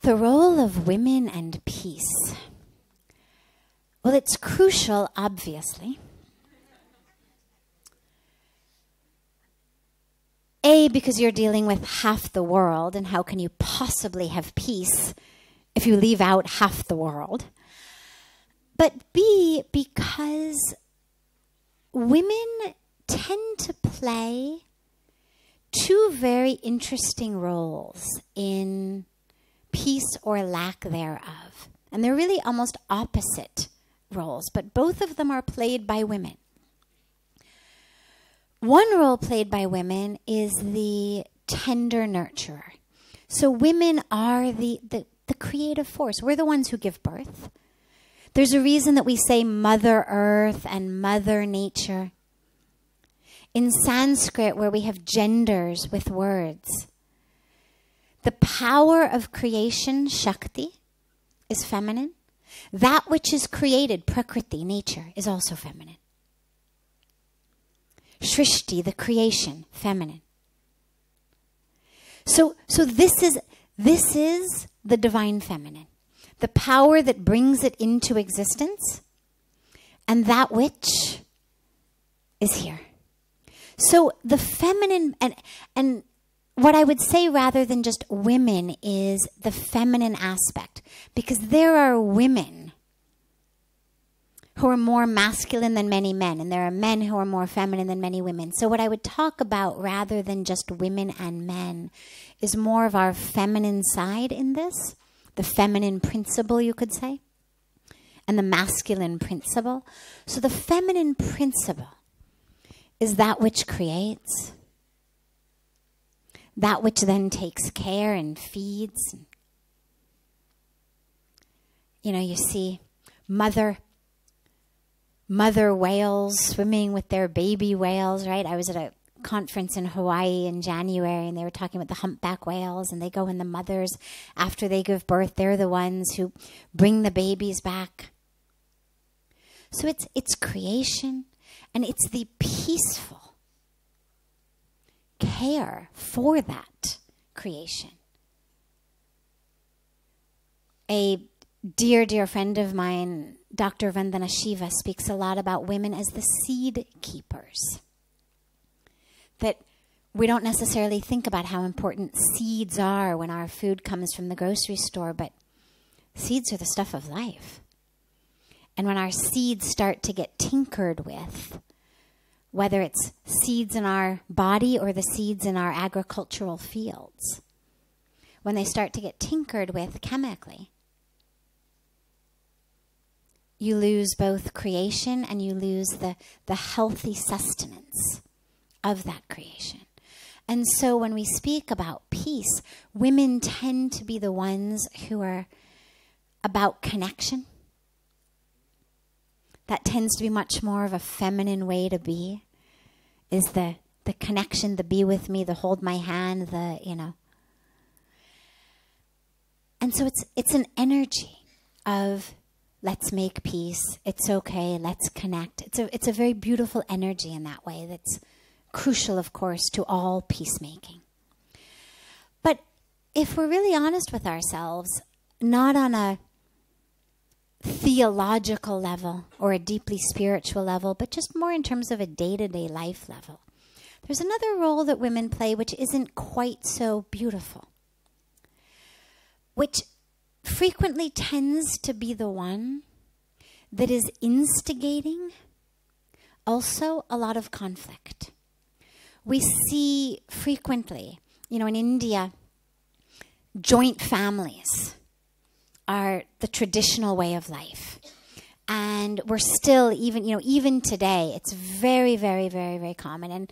The role of women and peace. Well, it's crucial, obviously. A, because you're dealing with half the world, and how can you possibly have peace if you leave out half the world? But B, because women tend to play two very interesting roles in peace or lack thereof. And they're really almost opposite roles, but both of them are played by women. One role played by women is the tender nurturer. So women are the creative force. We're the ones who give birth. There's a reason that we say Mother Earth and Mother Nature. In Sanskrit, where we have genders with words, the power of creation, Shakti, is feminine. That which is created, Prakriti, nature, is also feminine. Shrishti, the creation, feminine. So this is the divine feminine, the power that brings it into existence, and that which is here. So the feminine, and what I would say rather than just women is the feminine aspect, because there are women who are more masculine than many men, and there are men who are more feminine than many women. So what I would talk about rather than just women and men is more of our feminine side in this, the feminine principle, you could say, and the masculine principle. So the feminine principle is that which creates, that which then takes care and feeds. You know, you see mother whales swimming with their baby whales, right? I was at a conference in Hawaii in January, and they were talking about the humpback whales, and they go in the mothers after they give birth. They're the ones who bring the babies back. So it's creation, and it's the peaceful care for that creation. A dear, dear friend of mine, Dr. Vandana Shiva, speaks a lot about women as the seed keepers. That we don't necessarily think about how important seeds are when our food comes from the grocery store, but seeds are the stuff of life. And when our seeds start to get tinkered with, whether it's seeds in our body or the seeds in our agricultural fields, when they start to get tinkered with chemically, you lose both creation and you lose the healthy sustenance of that creation. And so when we speak about peace, women tend to be the ones who are about connection. That tends to be much more of a feminine way to be, is the connection, the be with me, the hold my hand, the, you know. And so it's an energy of let's make peace, it's okay, let's connect. It's a very beautiful energy in that way that's crucial, of course, to all peacemaking. But if we're really honest with ourselves, not on a theological level or a deeply spiritual level, but just more in terms of a day-to-day life level, there's another role that women play which isn't quite so beautiful, which frequently tends to be the one that is instigating also a lot of conflict. We see frequently, you know, in India, joint families are the traditional way of life. And we're still, even today, it's very, very, very, very common. And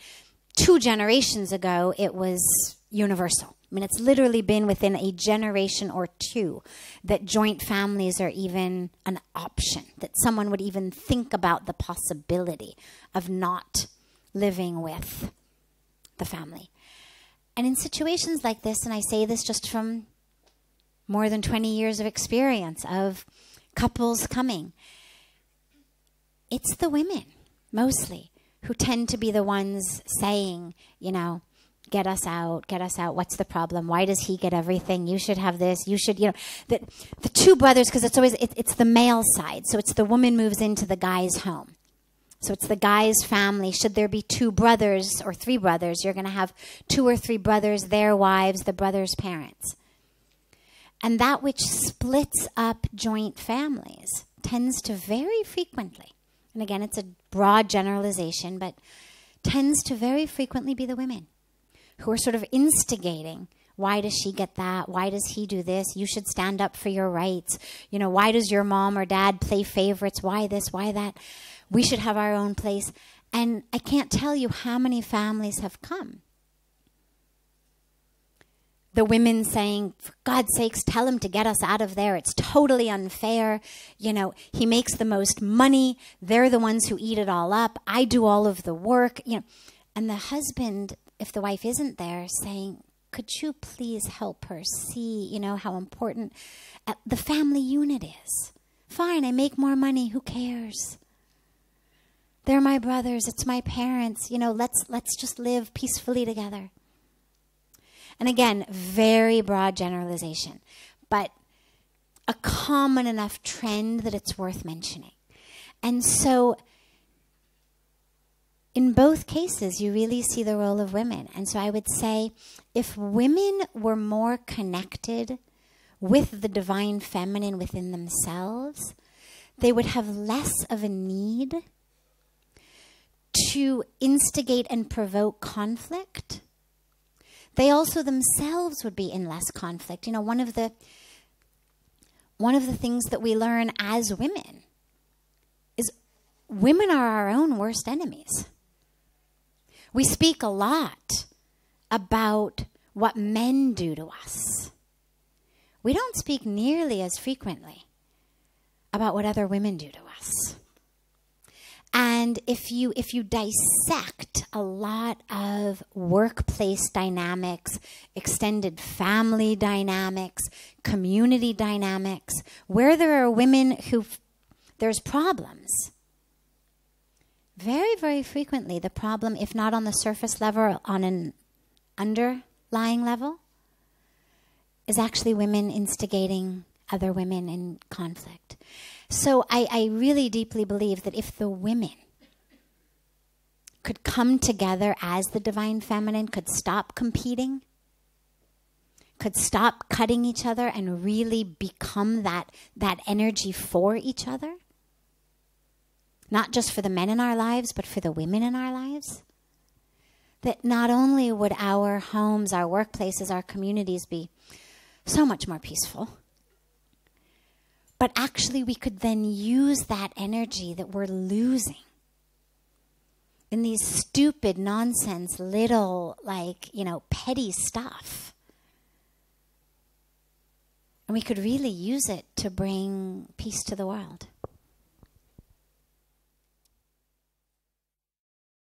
2 generations ago, it was universal. I mean, it's literally been within a generation or 2 that joint families are even an option, that someone would even think about the possibility of not living with the family. And in situations like this, and I say this just from more than 20 years of experience of couples coming, it's the women, mostly, who tend to be the ones saying, you know, get us out, what's the problem? Why does he get everything? You should have this, you should, you know. The two brothers, because it's always, it's the male side, so it's the woman moves into the guy's home. So it's the guy's family. Should there be two brothers or three brothers, you're going to have two or three brothers, their wives, the brother's parents. And that which splits up joint families tends to very frequently, and again, it's a broad generalization, but tends to very frequently be the women who are sort of instigating. Why does she get that? Why does he do this? You should stand up for your rights. You know, why does your mom or dad play favorites? Why this? Why that? We should have our own place. And I can't tell you how many families have come. The women saying, for God's sakes, tell him to get us out of there. It's totally unfair. You know, he makes the most money. They're the ones who eat it all up. I do all of the work. You know, and the husband, if the wife isn't there, saying, could you please help her see, you know, how important the family unit is? Fine, I make more money. Who cares? They're my brothers. It's my parents. You know, let's just live peacefully together. And again, very broad generalization, but a common enough trend that it's worth mentioning. And so in both cases, you really see the role of women. And so I would say if women were more connected with the divine feminine within themselves, they would have less of a need to instigate and provoke conflict. They also themselves would be in less conflict. You know, one of the things that we learn as women is women are our own worst enemies. We speak a lot about what men do to us. We don't speak nearly as frequently about what other women do to us. And if you dissect a lot of workplace dynamics, extended family dynamics, community dynamics, where there are women who there's problems, very, very frequently the problem, if not on the surface level, on an underlying level, is actually women instigating other women in conflict. So I really deeply believe that if the women could come together as the divine feminine, could stop competing, could stop cutting each other and really become that energy for each other, not just for the men in our lives, but for the women in our lives, that not only would our homes, our workplaces, our communities be so much more peaceful, but actually we could then use that energy that we're losing in these stupid, nonsense, little, petty stuff. And we could really use it to bring peace to the world.